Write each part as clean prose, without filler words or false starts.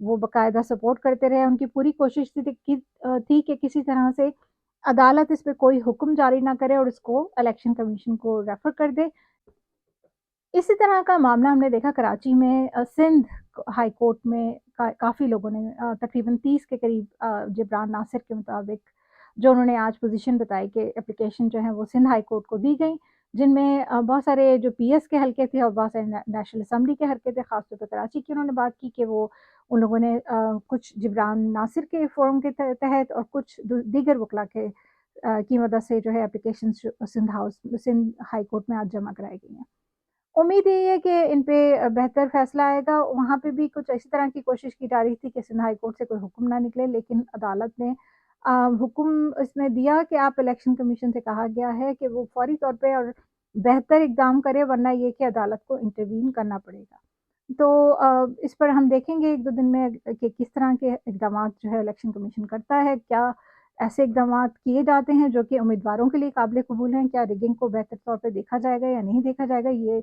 وہ باقاعدہ سپورٹ کرتے رہے. ان کی پوری کوشش تھی کہ کسی طرح سے عدالت اس پہ کوئی حکم جاری نہ کرے اور اس کو الیکشن کمیشن کو ریفر کر دے. اسی طرح کا معاملہ ہم نے دیکھا کراچی میں سندھ ہائی کورٹ میں کافی لوگوں نے تقریباً 30 کے قریب جبران ناصر کے مطابق جو انہوں نے آج پوزیشن بتائی کہ اپلیکیشن جو ہے وہ سندھ ہائی کورٹ کو دی گئی، جن میں بہت سارے جو پی ایس کے حلقے تھے اور بہت سارے نیشنل اسمبلی کے حلقے تھے، خاص طور پر کراچی کی انہوں نے بات کی کہ وہ ان لوگوں نے کچھ جبران ناصر کے فورم کے تحت اور کچھ دیگر وکلا کے کی مدد سے جو ہے اپلیکیشن سندھ ہائی کورٹ میں آج جمع کرائی گئی ہیں. امید یہی ہے کہ ان پہ بہتر فیصلہ آئے گا. وہاں پہ بھی کچھ اسی طرح کی کوشش کی جا رہی تھی کہ سندھ ہائی کورٹ سے کوئی حکم نہ نکلے، لیکن عدالت نے حکم اس میں دیا کہ آپ الیکشن کمیشن سے کہا گیا ہے کہ وہ فوری طور پہ اور بہتر اقدام کرے، ورنہ یہ کہ عدالت کو انٹروین کرنا پڑے گا. تو اس پر ہم دیکھیں گے 1-2 دن میں کہ کس طرح کے اقدامات جو ہے الیکشن کمیشن کرتا ہے. کیا ایسے اقدامات کیے جاتے ہیں جو کہ امیدواروں کے لیے قابل قبول ہیں؟ کیا ریگنگ کو بہتر طور پہ دیکھا جائے گا یا نہیں دیکھا جائے گا؟ یہ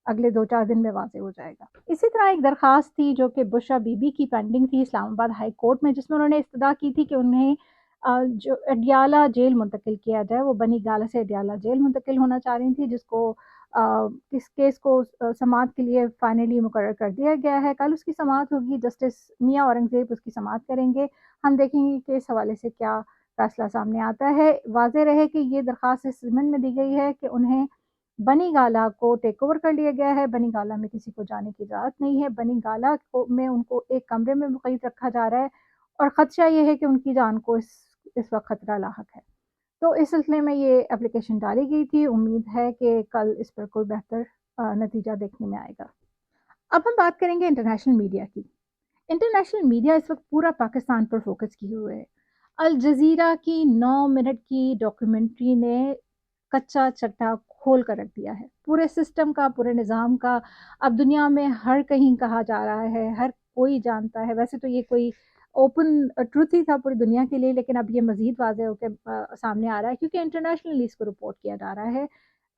اگلے 2-4 دن میں واضح ہو جائے گا. اسی طرح ایک درخواست تھی جو کہ بشرا بی بی کی پینڈنگ تھی اسلام آباد ہائی کورٹ میں، جس میں انہوں نے استدعا کی تھی کہ انہیں جو اڈیالہ جیل منتقل کیا جائے. وہ بنی گالہ سے اڈیالہ جیل منتقل ہونا چاہ رہی تھی، جس کو اس کیس کو سماعت کے لیے فائنلی مقرر کر دیا گیا ہے. کل اس کی سماعت ہوگی، جسٹس میاں اورنگزیب اس کی سماعت کریں گے. ہم دیکھیں گے کہ اس حوالے سے کیا فیصلہ سامنے آتا ہے. واضح رہے کہ یہ درخواست اس ضمن میں دی گئی ہے کہ انہیں بنی گالہ کو ٹیک اوور کر لیا گیا ہے. بنی گالہ میں کسی کو جانے کی اجازت نہیں ہے. بنی گالہ میں ان کو ایک کمرے میں مقید رکھا جا رہا ہے اور خدشہ یہ ہے کہ ان کی جان کو اس وقت خطرہ لاحق ہے. تو اس سلسلے میں یہ اپلیکیشن ڈالی گئی تھی. امید ہے کہ کل اس پر کوئی بہتر نتیجہ دیکھنے میں آئے گا. اب ہم بات کریں گے انٹرنیشنل میڈیا کی. انٹرنیشنل میڈیا اس وقت پورا پاکستان پر فوکس کیے ہوئے ہے. الجزیرہ کی 9 منٹ کی ڈاکیومنٹری نے کچا چٹا کھول کر رکھ دیا ہے پورے سسٹم کا، پورے نظام کا. اب دنیا میں ہر کہیں کہا جا رہا ہے، ہر کوئی جانتا ہے. ویسے تو یہ کوئی اوپن ٹروتھ ہی تھا پوری دنیا کے لیے، لیکن اب یہ مزید واضح ہو کے سامنے آ رہا ہے کیونکہ انٹرنیشنلی اس کو رپورٹ کیا جا رہا ہے.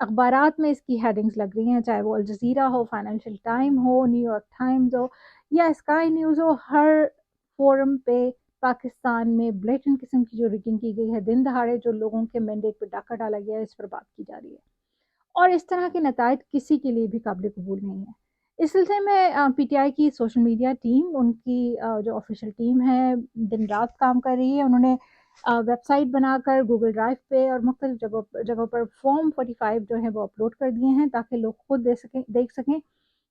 اخبارات میں اس کی ہیڈنگز لگ رہی ہیں، چاہے وہ الجزیرہ ہو، فائنینشیل ٹائم ہو، نیو یارک ٹائمز ہو یا اسکائی نیوز ہو. ہر فورم پہ پاکستان میں بلیٹنٹ قسم کی جو ریگنگ کی گئی ہے، دن دہاڑے جو لوگوں کے مینڈیٹ پہ ڈاکہ ڈالا گیا ہے، اس پر بات کی جا رہی ہے. اور اس طرح کے نتائج کسی کے لیے بھی قابل قبول نہیں ہے. اس سلسلے میں پی ٹی آئی کی سوشل میڈیا ٹیم، ان کی جو آفیشیل ٹیم ہے، دن رات کام کر رہی ہے. انہوں نے ویب سائٹ بنا کر گوگل ڈرائیو پہ اور مختلف جگہوں پر فارم 45 جو ہے وہ اپلوڈ کر دیے ہیں تاکہ لوگ خود دیکھ سکیں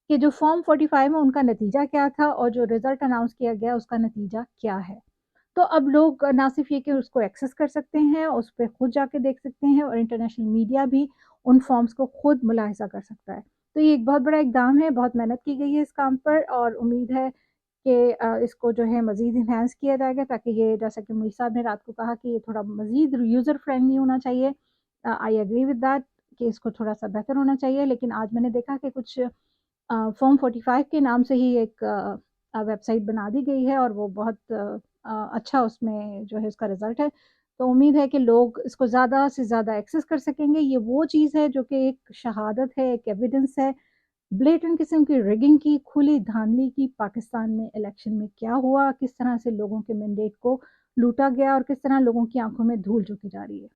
کہ جو فارم 45 میں ان کا نتیجہ کیا تھا اور جو رزلٹ اناؤنس کیا گیا اس کا نتیجہ کیا ہے. تو اب لوگ نہ صرف یہ کہ اس کو ایکسس کر سکتے ہیں، اس پہ خود جا کے دیکھ سکتے ہیں، اور انٹرنیشنل میڈیا بھی ان فارمز کو خود ملاحظہ کر سکتا ہے. تو یہ ایک بہت بڑا اقدام ہے. بہت محنت کی گئی ہے اس کام پر، اور امید ہے کہ اس کو جو ہے مزید انہینس کیا جائے گا تاکہ یہ، جیسا کہ میر صاحب نے رات کو کہا کہ یہ تھوڑا مزید یوزر فرینڈلی ہونا چاہیے. آئی ایگری ود دیٹ کہ اس کو تھوڑا سا بہتر ہونا چاہیے. لیکن آج میں نے دیکھا کہ کچھ فارم 45 کے نام سے ہی ایک ویب سائٹ بنا دی گئی ہے، اور وہ بہت اچھا اس میں جو ہے اس کا رزلٹ ہے. تو امید ہے کہ لوگ اس کو زیادہ سے زیادہ ایکسس کر سکیں گے. یہ وہ چیز ہے جو کہ ایک شہادت ہے، ایک ایویڈنس ہے بلیٹنٹ قسم کی ریگنگ کی، کھلی دھاندلی کی. پاکستان میں الیکشن میں کیا ہوا، کس طرح سے لوگوں کے مینڈیٹ کو لوٹا گیا، اور کس طرح لوگوں کی آنکھوں میں دھول جھونکی جا رہی ہے.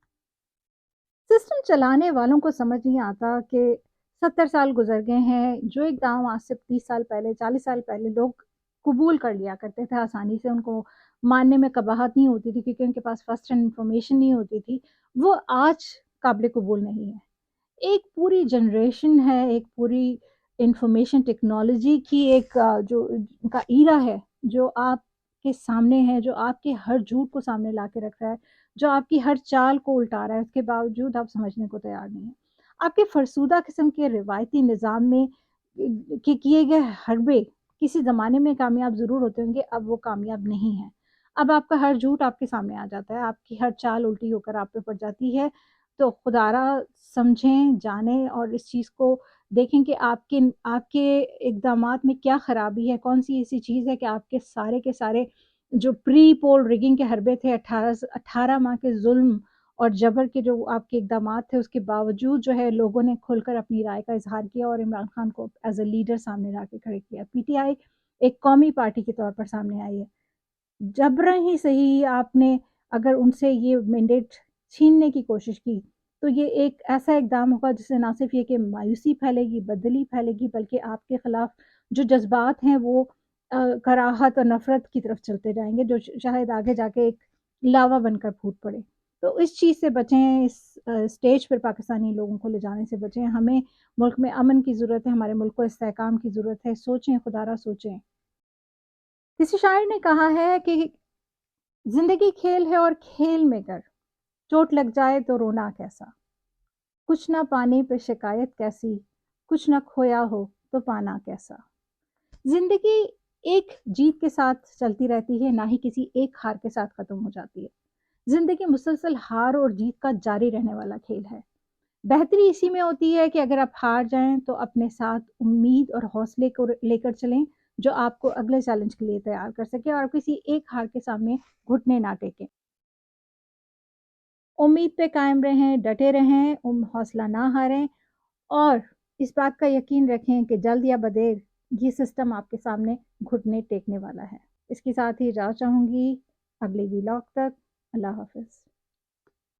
سسٹم چلانے والوں کو سمجھ نہیں آتا کہ 70 سال گزر گئے ہیں. جو اقدام آج سے 30 سال پہلے، 40 سال پہلے لوگ قبول کر لیا کرتے تھے آسانی سے، ان کو ماننے میں قباحت نہیں ہوتی تھی کیونکہ ان کے پاس فرسٹ ہینڈ انفارمیشن نہیں ہوتی تھی، وہ آج قابل قبول نہیں ہے. ایک پوری جنریشن ہے، ایک پوری انفارمیشن ٹیکنالوجی کی ایک جو ان کا ایرا ہے، جو آپ کے سامنے ہے، جو آپ کے ہر جھوٹ کو سامنے لا کے رکھ رہا ہے، جو آپ کی ہر چال کو الٹا رہا ہے. اس کے باوجود آپ سمجھنے کو تیار نہیں ہیں. آپ کے فرسودہ قسم کے روایتی نظام میں کہ کیے گئے حربے کسی زمانے میں کامیاب ضرور ہوتے ہوں گے، اب وہ کامیاب نہیں ہیں. اب آپ کا ہر جھوٹ آپ کے سامنے آ جاتا ہے، آپ کی ہر چال الٹی ہو کر آپ پہ پڑ جاتی ہے. تو خدا را سمجھیں، جانیں اور اس چیز کو دیکھیں کہ آپ کے اقدامات میں کیا خرابی ہے. کون سی ایسی چیز ہے کہ آپ کے سارے جو پری پول ریگنگ کے حربے تھے، 18 ماہ کے ظلم اور جبر کے جو آپ کے اقدامات تھے، اس کے باوجود جو ہے لوگوں نے کھل کر اپنی رائے کا اظہار کیا اور عمران خان کو ایز اے لیڈر سامنے لا کے کھڑے کیا. پی ٹی آئی ایک قومی پارٹی کے طور پر سامنے آئی ہے. جبراً ہی صحیح آپ نے اگر ان سے یہ مینڈیٹ چھیننے کی کوشش کی تو یہ ایک ایسا اقدام ہوگا جس سے نہ صرف یہ کہ مایوسی پھیلے گی، بدلی پھیلے گی، بلکہ آپ کے خلاف جو جذبات ہیں وہ کراہت اور نفرت کی طرف چلتے جائیں گے، جو شاید آگے جا کے ایک لاوا بن کر پھوٹ پڑے. تو اس چیز سے بچیں، اس سٹیج پر پاکستانی لوگوں کو لے جانے سے بچیں. ہمیں ملک میں امن کی ضرورت ہے، ہمارے ملک کو استحکام کی ضرورت ہے. سوچیں، خدا را سوچیں. کسی شاعر نے کہا ہے کہ زندگی کھیل ہے اور کھیل میں گر چوٹ لگ جائے تو رونا کیسا، کچھ نہ پانے پہ شکایت کیسی، کچھ نہ کھویا ہو تو پانا کیسا. زندگی ایک جیت کے ساتھ چلتی رہتی ہے، نہ ہی کسی ایک ہار کے ساتھ ختم ہو جاتی ہے. زندگی مسلسل ہار اور جیت کا جاری رہنے والا کھیل ہے. بہتری اسی میں ہوتی ہے کہ اگر آپ ہار جائیں تو اپنے ساتھ امید اور حوصلے کو لے کر چلیں جو آپ کو اگلے چیلنج کے لیے تیار کر سکے، اور کسی ایک ہار کے سامنے گھٹنے نہ ٹیکیں. امید پہ قائم رہیں، ڈٹے رہیں، حوصلہ نہ ہاریں، اور اس بات کا یقین رکھیں کہ جلد یا بدیر یہ سسٹم آپ کے سامنے گھٹنے ٹیکنے والا ہے. اس کے ساتھ ہی راہ چاہوں گی اگلے ویلاگ تک. اللہ حافظ.